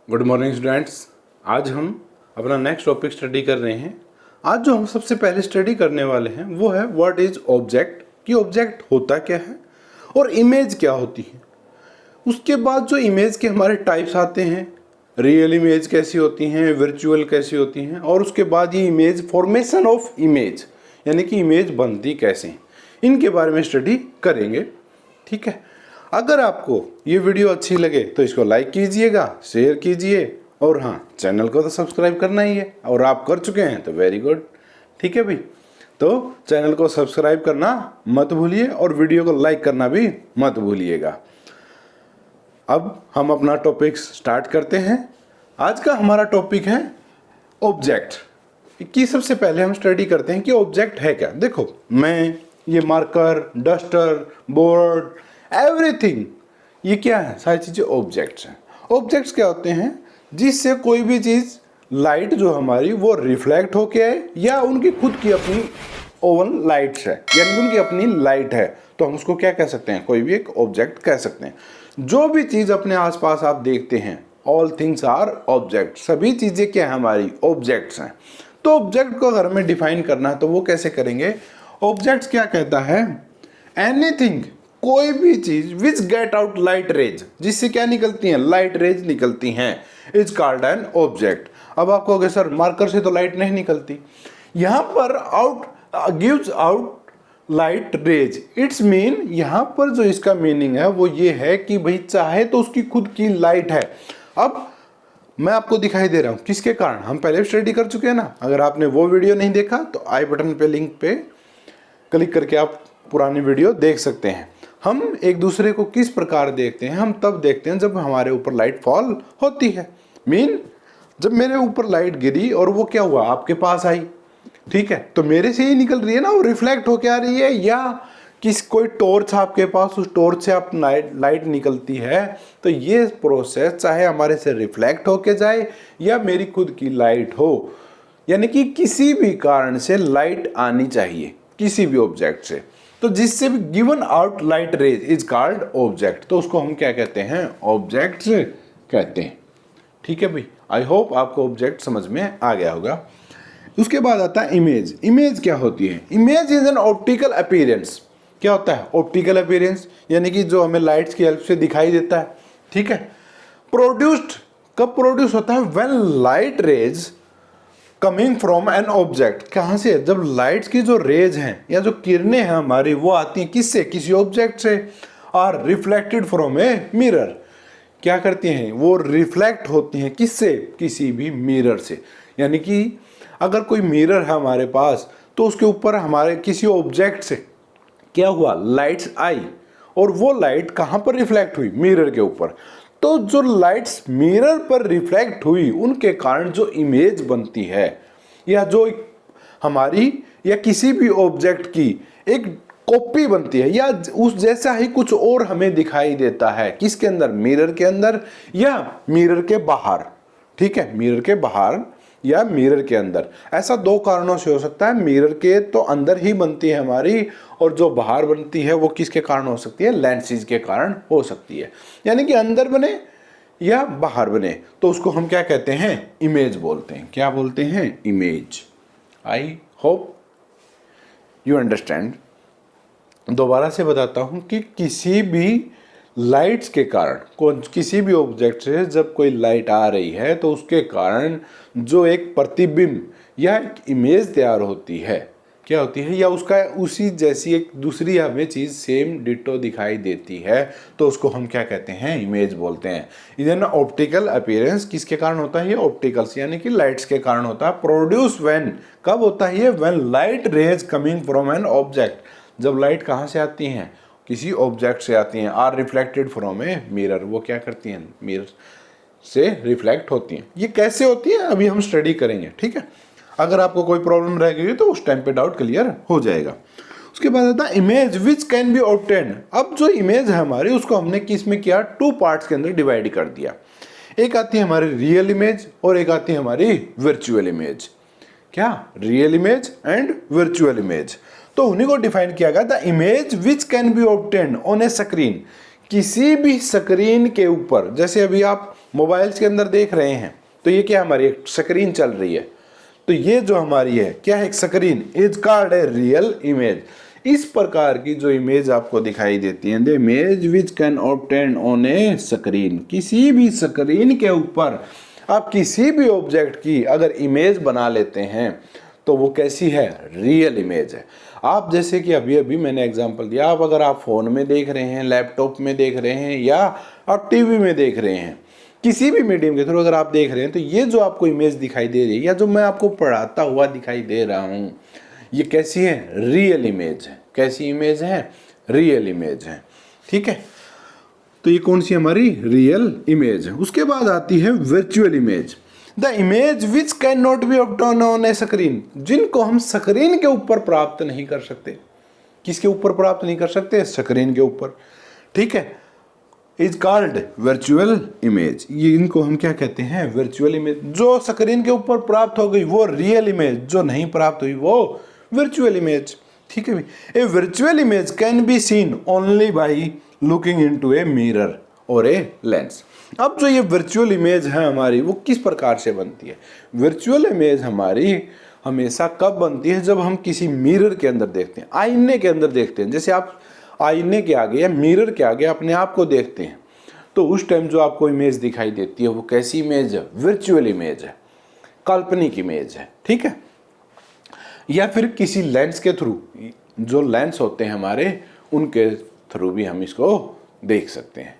Good morning students. आज हम अपना नेक्स्ट टॉपिक स्टडी कर रहे हैं। आज जो हम सबसे पहले स्टडी करने वाले हैं वो है व्हाट इज ऑब्जेक्ट, कि ऑब्जेक्ट होता क्या है और इमेज क्या होती है। उसके बाद जो इमेज के हमारे टाइप्स आते हैं, रियल इमेज कैसी होती हैं, वर्चुअल कैसी होती हैं, और उसके बाद ये इमेज फॉर्मेशन ऑफ इमेज यानी कि इमेज बनती कैसे हैं, इनके बारे में स्टडी करेंगे। ठीक है, अगर आपको ये वीडियो अच्छी लगे तो इसको लाइक कीजिएगा, शेयर कीजिए, और हाँ, चैनल को तो सब्सक्राइब करना ही है, और आप कर चुके हैं तो वेरी गुड। ठीक है भाई, तो चैनल को सब्सक्राइब करना मत भूलिए और वीडियो को लाइक करना भी मत भूलिएगा। अब हम अपना टॉपिक स्टार्ट करते हैं। आज का हमारा टॉपिक है ऑब्जेक्ट की। सबसे पहले हम स्टडी करते हैं कि ऑब्जेक्ट है क्या। देखो, मैं ये मार्कर, डस्टर, बोर्ड, एवरीथिंग, ये क्या है? सारी चीज़ें ऑब्जेक्ट्स हैं। ऑब्जेक्ट्स क्या होते हैं? जिससे कोई भी चीज़, लाइट जो हमारी वो रिफ्लेक्ट होके आए, या उनकी खुद की अपनी ओवन लाइट्स है, यानी उनकी अपनी लाइट है, तो हम उसको क्या कह सकते हैं? कोई भी एक ऑब्जेक्ट कह सकते हैं। जो भी चीज़ अपने आसपास आप देखते हैं, ऑल थिंग्स आर ऑब्जेक्ट, सभी चीज़ें क्या है? हमारी ऑब्जेक्ट्स हैं। तो ऑब्जेक्ट को अगर हमें डिफाइन करना है तो वो कैसे करेंगे? ऑब्जेक्ट्स क्या कहता है? एनीथिंग, कोई भी चीज which get out light rays, जिससे क्या निकलती हैं? लाइट रेज निकलती हैं, इज कॉल्ड एन ऑब्जेक्ट। अब आप कहोगे सर मार्कर से तो लाइट नहीं निकलती। यहां पर out gives out light rays, it's mean, यहां पर जो इसका मीनिंग है वो ये है कि भाई चाहे तो उसकी खुद की लाइट है। अब मैं आपको दिखाई दे रहा हूं किसके कारण? हम पहले स्टडी कर चुके हैं ना। अगर आपने वो वीडियो नहीं देखा तो आई बटन पे लिंक पे क्लिक करके आप पुरानी वीडियो देख सकते हैं। हम एक दूसरे को किस प्रकार देखते हैं? हम तब देखते हैं जब हमारे ऊपर लाइट फॉल होती है। मीन, जब मेरे ऊपर लाइट गिरी और वो क्या हुआ? आपके पास आई, ठीक है, तो मेरे से ही निकल रही है ना, वो रिफ्लेक्ट होके आ रही है, या कोई टॉर्च आपके पास, उस टॉर्च से आप लाइट निकलती है। तो ये प्रोसेस चाहे हमारे से रिफ्लेक्ट होके जाए या मेरी खुद की लाइट हो, यानी कि किसी भी कारण से लाइट आनी चाहिए किसी भी ऑब्जेक्ट से, तो जिससे भी given out light rays is called object. तो उसको हम क्या कहते हैं? ऑब्जेक्ट्स कहते हैं। ठीक है भाई, आई होप आपको ऑब्जेक्ट समझ में आ गया होगा। उसके बाद आता है इमेज। इमेज क्या होती है? Image is an optical appearance. क्या होता है? ऑप्टिकल अपीयरेंस, यानी कि जो हमें लाइट्स की हेल्प से दिखाई देता है। ठीक है, प्रोड्यूस्ड, कब प्रोड्यूस होता है? When light rays coming from an object. कहाँ से? जब लाइट्स की जो रेज हैं या जो किरणें हैं हमारी, वो आती हैं किससे? किसी ऑब्जेक्ट से। Are reflected from a mirror, क्या करती हैं? वो रिफ्लेक्ट होती हैं किससे? किसी भी मिरर से। यानी कि अगर कोई मिरर है हमारे पास, तो उसके ऊपर हमारे किसी ऑब्जेक्ट से क्या हुआ? लाइट्स आई, और वो लाइट कहाँ पर रिफ्लेक्ट हुई? मिरर के ऊपर। तो जो लाइट्स मिरर पर रिफ्लेक्ट हुई, उनके कारण जो इमेज बनती है, या जो हमारी या किसी भी ऑब्जेक्ट की एक कॉपी बनती है, या उस जैसा ही कुछ और हमें दिखाई देता है, किसके अंदर? मिरर के अंदर या मिरर के बाहर। ठीक है, मिरर के बाहर या मिरर के अंदर। ऐसा दो कारणों से हो सकता है। मिरर के तो अंदर ही बनती है हमारी, और जो बाहर बनती है वो किसके कारण हो सकती है? लेंसेज के कारण हो सकती है। यानी कि अंदर बने या बाहर बने, तो उसको हम क्या कहते हैं? इमेज बोलते हैं। क्या बोलते हैं? Image. I hope you understand. दोबारा से बताता हूं कि किसी भी लाइट्स के कारण, किसी भी ऑब्जेक्ट से जब कोई लाइट आ रही है, तो उसके कारण जो एक प्रतिबिंब या एक इमेज तैयार होती है, क्या होती है? या उसका उसी जैसी एक दूसरी हमें चीज़ सेम डिटो दिखाई देती है, तो उसको हम क्या कहते हैं? इमेज बोलते हैं। इधर ना ऑप्टिकल अपीयरेंस किसके कारण होता है? ये ऑप्टिकल्स यानी कि लाइट्स के कारण होता है। प्रोड्यूस व्हेन, कब होता है ये? When light rays coming from an object, जब लाइट कहाँ से आती हैं? किसी ऑब्जेक्ट से आती हैं। Are reflected from a mirror, वो क्या करती हैं? मिरर से रिफ्लेक्ट होती हैं। ये कैसे होती है अभी हम स्टडी करेंगे। ठीक है, अगर आपको कोई प्रॉब्लम रह गई तो उस टाइम पे डाउट क्लियर हो जाएगा। उसके बाद आता है image which can be obtained. अब जो इमेज है हमारी, उसको हमने किस में किया? टू पार्ट्स के अंदर डिवाइड कर दिया। एक आती है हमारी रियल इमेज और एक आती है हमारी वर्चुअल इमेज। क्या? Real image and virtual image. तो उन्हीं को डिफाइन किया गया the image which can be obtained on A screen, किसी भी स्क्रीन के ऊपर। जैसे अभी आप मोबाइल्स के अंदर देख रहे हैं तो ये क्या हमारी एक स्क्रीन चल रही है, तो ये जो हमारी है क्या है, एक screen is called a real image. इस प्रकार की जो इमेज आपको दिखाई देती है, the image which can obtain on A screen, किसी भी स्क्रीन के ऊपर आप किसी भी ऑब्जेक्ट की अगर इमेज बना लेते हैं तो वो कैसी है, रियल इमेज है। आप जैसे कि अभी अभी मैंने एग्जांपल दिया, आप अगर आप फ़ोन में देख रहे हैं, लैपटॉप में देख रहे हैं या आप टीवी में देख रहे हैं, किसी भी मीडियम के थ्रू अगर आप देख रहे हैं, तो ये जो आपको इमेज दिखाई दे रही है या जो मैं आपको पढ़ाता हुआ दिखाई दे रहा हूँ, ये कैसी है, रियल इमेज है। कैसी इमेज है, रियल इमेज है। ठीक है, तो ये कौन सी हमारी रियल इमेज है। उसके बाद आती है virtual image, the image which can not be obtain on A screen, जिनको हम स्क्रीन के ऊपर प्राप्त नहीं कर सकते। किसके ऊपर प्राप्त नहीं कर सकते, स्क्रीन के ऊपर। ठीक है, इज कॉल्ड वर्चुअल इमेज, ये इनको हम क्या कहते हैं, वर्चुअल इमेज। जो स्क्रीन के ऊपर प्राप्त हो गई वो रियल इमेज, जो नहीं प्राप्त हुई वो वर्चुअल इमेज। ठीक है भाई, a virtual image can be seen only by looking into a mirror और ए लेंस। अब जो ये वर्चुअल इमेज है हमारी, वो किस प्रकार से बनती है। वर्चुअल इमेज हमारी हमेशा कब बनती है, जब हम किसी मिरर के अंदर देखते हैं, आईने के अंदर देखते हैं। जैसे आप आईने के आगे या मिरर के आगे अपने आप को देखते हैं, तो उस टाइम जो आपको इमेज दिखाई देती है वो कैसी इमेज है, वर्चुअल इमेज है, काल्पनिक इमेज है। ठीक है, या फिर किसी लेंस के थ्रू, जो लेंस होते हैं हमारे, उनके थ्रू भी हम इसको देख सकते हैं।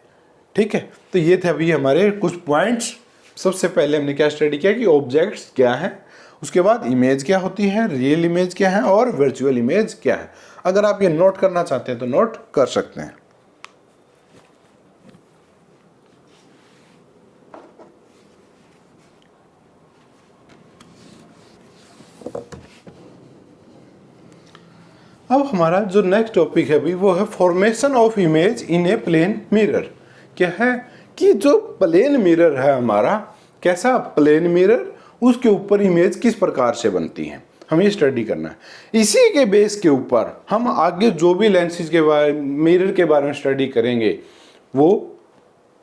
ठीक है, तो ये थे अभी हमारे कुछ पॉइंट्स। सबसे पहले हमने क्या स्टडी किया कि ऑब्जेक्ट्स क्या है, उसके बाद इमेज क्या होती है, रियल इमेज क्या है और वर्चुअल इमेज क्या है। अगर आप ये नोट करना चाहते हैं तो नोट कर सकते हैं। अब हमारा जो नेक्स्ट टॉपिक है अभी वो है formation of image in a plane mirror. क्या है कि जो प्लेन मिरर है हमारा, कैसा प्लेन मिरर, उसके ऊपर इमेज किस प्रकार से बनती है, हमें स्टडी करना है। इसी के बेस के ऊपर हम आगे जो भी लेंसेज के बारे, मिरर के बारे में स्टडी करेंगे, वो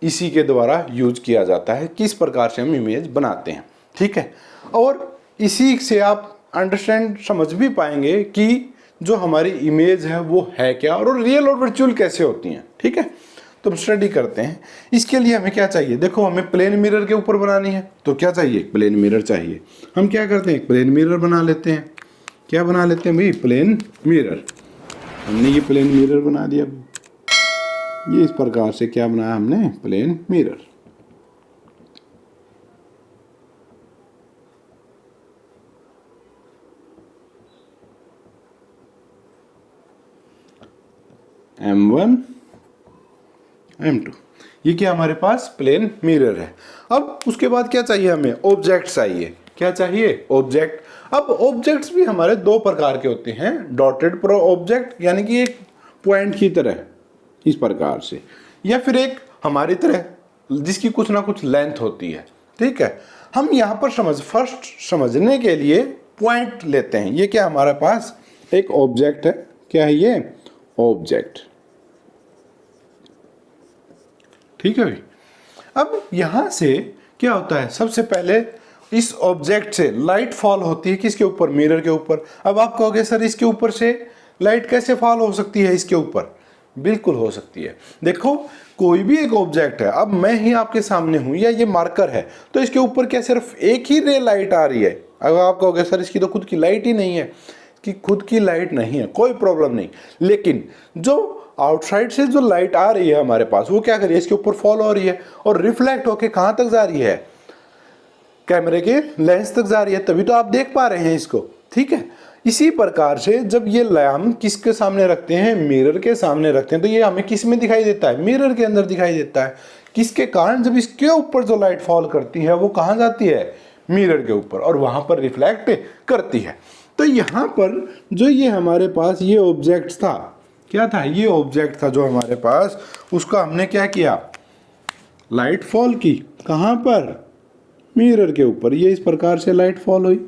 इसी के द्वारा यूज किया जाता है, किस प्रकार से हम इमेज बनाते हैं। ठीक है, और इसी से आप अंडरस्टैंड समझ भी पाएंगे कि जो हमारी इमेज है वो है क्या और रियल और वर्चुअल कैसे होती हैं। ठीक है, तो हम स्टडी करते हैं। इसके लिए हमें क्या चाहिए, देखो हमें प्लेन मिरर के ऊपर बनानी है तो क्या चाहिए, प्लेन मिरर चाहिए। हम क्या करते हैं, प्लेन मिरर बना लेते हैं। क्या बना लेते हैं भाई, प्लेन मिरर। हमने ये प्लेन मिरर बना दिया, ये इस प्रकार से क्या बनाया हमने, प्लेन मिरर। M1 M2, ये क्या हमारे पास प्लेन मिरर है। अब उसके बाद क्या चाहिए हमें, ऑब्जेक्ट चाहिए। क्या चाहिए, ऑब्जेक्ट। अब ऑब्जेक्ट्स भी हमारे दो प्रकार के होते हैं, डॉटेड प्रो ऑब्जेक्ट यानी कि एक पॉइंट की तरह इस प्रकार से, या फिर एक हमारी तरह जिसकी कुछ ना कुछ लेंथ होती है। ठीक है, हम यहाँ पर फर्स्ट समझने के लिए पॉइंट लेते हैं। ये क्या हमारे पास एक ऑब्जेक्ट है, क्या है ये, ऑब्जेक्ट। ठीक है भाई, अब यहां से क्या होता है, सबसे पहले इस ऑब्जेक्ट से लाइट फॉल होती है किसके ऊपर, मिरर के ऊपर। अब आप कहोगे सर इसके ऊपर से लाइट कैसे फॉल हो सकती है इसके ऊपर, बिल्कुल हो सकती है। देखो कोई भी एक ऑब्जेक्ट है, अब मैं ही आपके सामने हूं या ये मार्कर है, तो इसके ऊपर क्या सिर्फ एक ही रे लाइट आ रही है। अब आप कहोगे सर इसकी तो खुद की लाइट ही नहीं है, कि खुद की लाइट नहीं है, कोई प्रॉब्लम नहीं, लेकिन जो आउटसाइड से जो लाइट आ रही है हमारे पास, वो क्या कर रही है, इसके ऊपर फॉल हो रही है और रिफ्लेक्ट होके कहां तक जा रही है, कैमरे के लेंस तक जा रही है, तभी तो आप देख पा रहे हैं इसको। ठीक है, इसी प्रकार से जब ये हम किसके सामने रखते हैं, मिरर के सामने रखते हैं, तो ये हमें किस में दिखाई देता है, मिरर के अंदर दिखाई देता है। किसके कारण, जब इसके ऊपर जो लाइट फॉल करती है वो कहां जाती है, मिरर के ऊपर, और वहां पर रिफ्लेक्ट करती है। तो यहाँ पर जो ये हमारे पास ये ऑब्जेक्ट था, क्या था, ये ऑब्जेक्ट था जो हमारे पास, उसका हमने क्या किया, लाइट फॉल की, कहां पर, मिरर के ऊपर। ये इस प्रकार से लाइट फॉल हुई,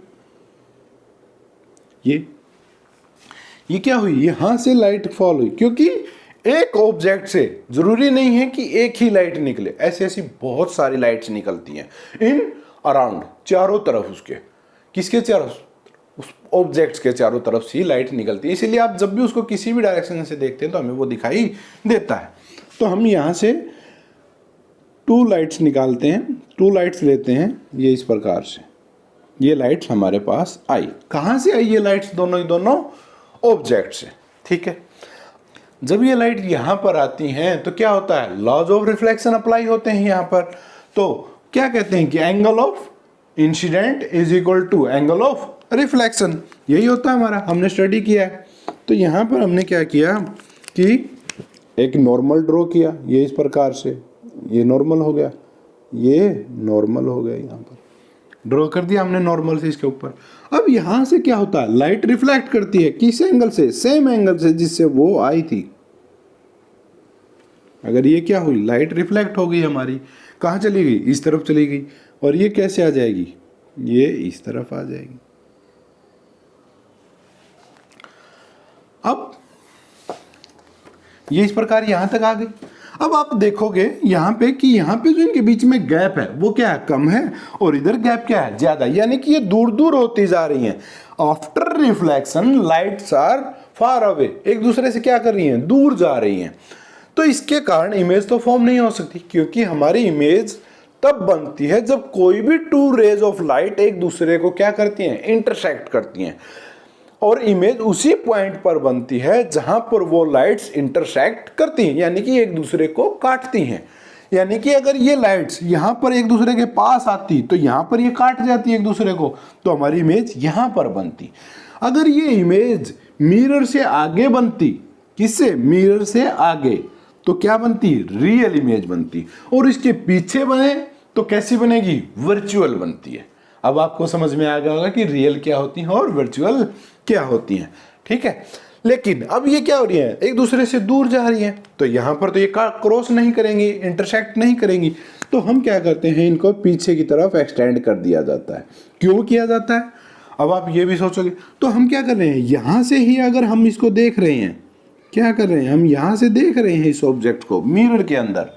ये क्या हुई, यहां से लाइट फॉल हुई, क्योंकि एक ऑब्जेक्ट से जरूरी नहीं है कि एक ही लाइट निकले, ऐसी ऐसी बहुत सारी लाइट्स निकलती हैं इन अराउंड, चारों तरफ उसके, किसके चारों, उस ऑब्जेक्ट्स के चारों तरफ से ही लाइट निकलती है। इसीलिए आप जब भी उसको किसी भी डायरेक्शन से देखते हैं तो हमें वो दिखाई देता है। तो हम यहाँ से 2 लाइट्स निकालते हैं, 2 लाइट्स लेते हैं, ये इस प्रकार से, ये लाइट्स हमारे पास आई। कहाँ से आई ये लाइट्स? दोनों ही दोनों ऑब्जेक्ट से, ठीक है। जब ये लाइट यहाँ पर आती हैं तो क्या होता है, लॉज ऑफ रिफ्लेक्शन अप्लाई होते हैं यहाँ पर। तो क्या कहते हैं कि angle of incidence is equal to angle of reflection, यही होता है हमारा, हमने स्टडी किया है। तो यहाँ पर हमने क्या किया कि एक नॉर्मल ड्रॉ किया, ये इस प्रकार से, ये नॉर्मल हो गया, ये नॉर्मल हो गया, यहाँ पर ड्रॉ कर दिया हमने नॉर्मल से इसके ऊपर। अब यहाँ से क्या होता है, लाइट रिफ्लेक्ट करती है, किस एंगल से, सेम एंगल से जिससे वो आई थी। अगर ये क्या हुई, लाइट रिफ्लेक्ट हो गई हमारी, कहाँ चली गई, इस तरफ चली गई, और ये कैसे आ जाएगी, ये इस तरफ आ जाएगी। अब ये इस प्रकार यहां तक आ गई। अब आप देखोगे यहाँ पे कि यहाँ पे जो इनके बीच में गैप है वो क्या है, कम है, और इधर गैप क्या है, ज्यादा, यानी कि ये दूर दूर होती जा रही हैं। After reflection lights are far away, एक दूसरे से क्या कर रही हैं, दूर जा रही हैं। तो इसके कारण इमेज तो फॉर्म नहीं हो सकती, क्योंकि हमारी इमेज तब बनती है जब कोई भी 2 रेज ऑफ लाइट एक दूसरे को क्या करती हैं, इंटरसेक्ट करती हैं। और इमेज उसी पॉइंट पर बनती है जहां पर वो लाइट्स इंटरसेक्ट करती हैं, यानी कि एक दूसरे को काटती हैं। यानी कि अगर ये लाइट्स यहां पर एक दूसरे के पास आती तो यहां पर ये काट जाती है एक दूसरे को, तो हमारी इमेज यहां पर बनती। अगर ये इमेज मिरर से आगे बनती, किससे, मिरर से आगे, तो क्या बनती, रियल इमेज बनती। और इसके पीछे बने तो कैसी बनेगी, वर्चुअल बनती है। अब आपको समझ में आ गया होगा कि रियल क्या होती है और वर्चुअल क्या होती हैं, ठीक है। लेकिन अब ये क्या हो रही है, एक दूसरे से दूर जा रही हैं, तो यहां पर तो ये क्रॉस नहीं करेंगी, इंटरसेक्ट नहीं करेंगी। तो हम क्या करते हैं, इनको पीछे की तरफ एक्सटेंड कर दिया जाता है। क्यों किया जाता है, अब आप ये भी सोचोगे। तो हम क्या कर रहे हैं, यहां से ही अगर हम इसको देख रहे हैं, क्या कर रहे हैं, हम यहां से देख रहे हैं इस ऑब्जेक्ट को, मिरर के अंदर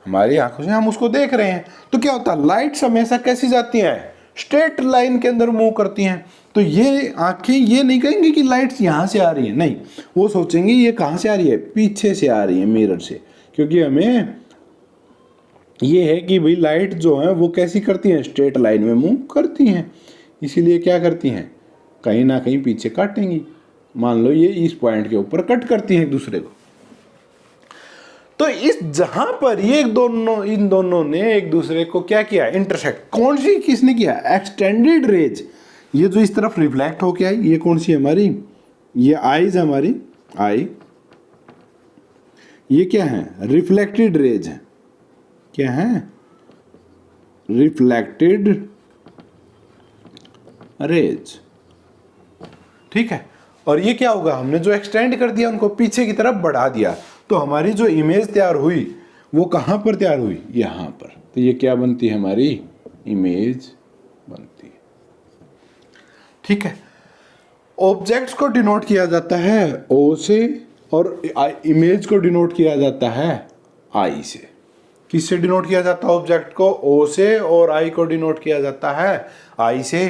हमारी आंखों से हम उसको देख रहे हैं, तो क्या होता है, लाइट्स हमेशा कैसी जाती हैं, स्ट्रेट लाइन के अंदर मूव करती हैं। तो ये आंखें ये नहीं कहेंगी कि लाइट्स यहाँ से आ रही हैं, नहीं, वो सोचेंगे ये कहाँ से आ रही है, पीछे से आ रही है, मिरर से। क्योंकि हमें ये है कि भाई लाइट जो है वो कैसी करती हैं, स्ट्रेट लाइन में मूव करती हैं, इसीलिए क्या करती हैं, कहीं ना कहीं पीछे काटेंगी। मान लो ये इस पॉइंट के ऊपर कट करती हैं एक दूसरे को। तो इस जहां पर ये इन दोनों ने एक दूसरे को क्या किया, इंटरसेक्ट, कौन सी किसने किया, एक्सटेंडेड रेज, ये जो इस तरफ रिफ्लेक्ट होके आई, ये कौन सी हमारी, ये आईज हमारी, आई, ये क्या है, रिफ्लेक्टेड रेज है, क्या है, रिफ्लेक्टेड रेज, ठीक है। और ये क्या होगा, हमने जो एक्सटेंड कर दिया, उनको पीछे की तरफ बढ़ा दिया, तो हमारी जो इमेज तैयार हुई वो कहां पर तैयार हुई, यहां पर। तो ये क्या बनती है, हमारी इमेज बनती है, ठीक है। ऑब्जेक्ट्स को डिनोट किया जाता है ओ से, और इमेज को डिनोट किया जाता है आई से। किससे डिनोट किया जाता है ऑब्जेक्ट को, ओ से, और आई को डिनोट किया जाता है आई से।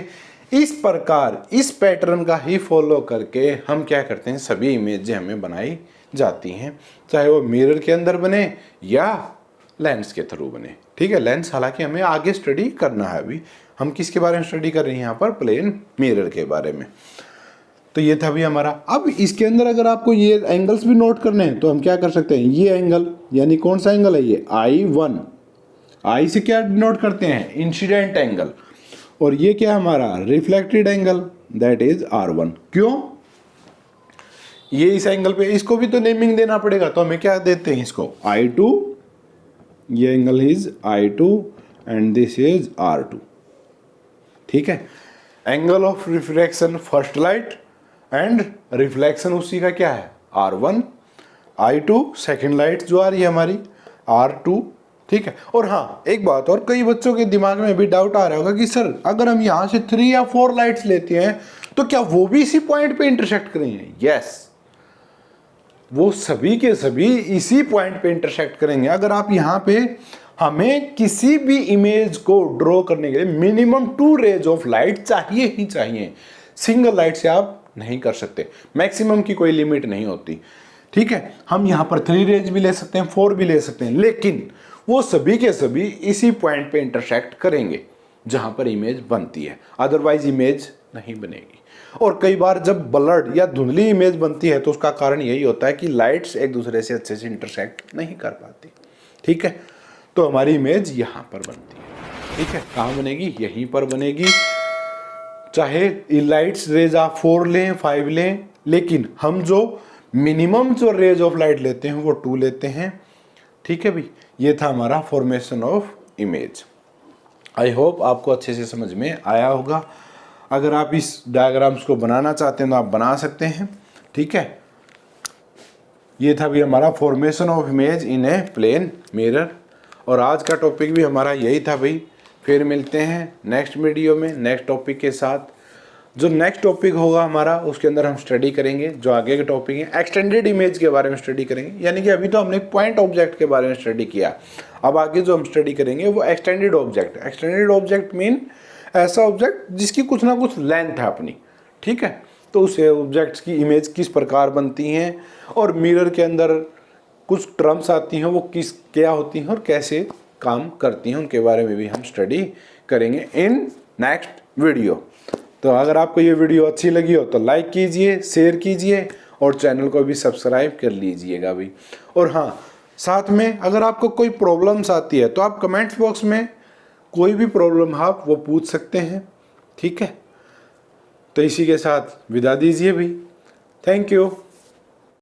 इस प्रकार इस पैटर्न का ही फॉलो करके हम क्या करते हैं, सभी इमेजें हमें बनाई जाती हैं, चाहे वो मिरर के अंदर बने या लेंस के थ्रू बने, ठीक है। लेंस हालांकि हमें आगे स्टडी करना है, अभी हम किसके बारे में स्टडी कर रहे हैं यहाँ पर, प्लेन मिरर के बारे में। तो ये था अभी हमारा। अब इसके अंदर अगर आपको ये एंगल्स भी नोट करने हैं तो हम क्या कर सकते हैं, ये एंगल, यानी कौन सा एंगल है ये, I1, आई से क्या डिनोट करते हैं, इंसिडेंट एंगल, और ये क्या हमारा, reflected angle, that is R1। क्यों, ये इस एंगल पे, इसको भी तो नेमिंग देना पड़ेगा, तो हमें क्या देते हैं, इसको I2, ये angle is I2 and this is R2, ठीक है। Angle of refraction first light and reflection उसी का क्या है, R1, I2 सेकेंड लाइट जो आ रही है हमारी R2, ठीक है। और हाँ, एक बात और, कई बच्चों के दिमाग में भी डाउट आ रहा होगा कि सर अगर हम यहाँ से 3 या 4 लाइट्स लेते हैं तो क्या वो भी इसी पॉइंट पे इंटरसेक्ट करेंगे। यस, वो सभी के सभी इसी पॉइंट पे इंटरसेक्ट करेंगे। अगर आप यहाँ पे हमें किसी भी इमेज को ड्रॉ करने के लिए मिनिमम 2 रेज ऑफ लाइट चाहिए ही चाहिए, सिंगल लाइट से आप नहीं कर सकते, मैक्सिमम की कोई लिमिट नहीं होती। ठीक है, हम यहाँ पर 3 रेज भी ले सकते हैं, 4 भी ले सकते हैं, लेकिन वो सभी के सभी इसी पॉइंट पे इंटरसेक्ट करेंगे जहां पर इमेज बनती है, अदरवाइज इमेज नहीं बनेगी। और कई बार जब ब्लर्ड या धुंधली इमेज बनती है तो उसका कारण यही होता है कि लाइट्स एक दूसरे से अच्छे से इंटरसेक्ट नहीं कर पाती। ठीक है, तो हमारी इमेज यहाँ पर बनती है। ठीक है, कहाँ बनेगी? यहीं पर बनेगी। चाहे लाइट्स रेज आप 4 लें 5 लें, लेकिन हम जो मिनिमम जो रेज ऑफ लाइट लेते हैं वो 2 लेते हैं। ठीक है भाई, ये था हमारा formation of image. I hope आपको अच्छे से समझ में आया होगा। अगर आप इस डायग्राम्स को बनाना चाहते हैं तो आप बना सकते हैं। ठीक है, ये था भी हमारा formation of image in a plane mirror, और आज का टॉपिक भी हमारा यही था भाई। फिर मिलते हैं नेक्स्ट वीडियो में नेक्स्ट टॉपिक के साथ। जो नेक्स्ट टॉपिक होगा हमारा उसके अंदर हम स्टडी करेंगे जो आगे के टॉपिक हैं, एक्सटेंडेड इमेज के बारे में स्टडी करेंगे। यानी कि अभी तो हमने पॉइंट ऑब्जेक्ट के बारे में स्टडी किया, अब आगे जो हम स्टडी करेंगे वो extended object. Extended object mean ऐसा ऑब्जेक्ट जिसकी कुछ ना कुछ लेंथ है अपनी। ठीक है, तो उस ऑब्जेक्ट्स की इमेज किस प्रकार बनती हैं और मिरर के अंदर कुछ टर्म्स आती हैं वो क्या होती हैं और कैसे काम करती हैं, उनके बारे में भी हम स्टडी करेंगे इन नेक्स्ट वीडियो। तो अगर आपको ये वीडियो अच्छी लगी हो तो लाइक कीजिए, शेयर कीजिए और चैनल को भी सब्सक्राइब कर लीजिएगा भी। और हाँ, साथ में अगर आपको कोई प्रॉब्लम्स आती है तो आप कमेंट्स बॉक्स में कोई भी प्रॉब्लम आप वो पूछ सकते हैं। ठीक है, तो इसी के साथ विदा दीजिए भी। Thank you.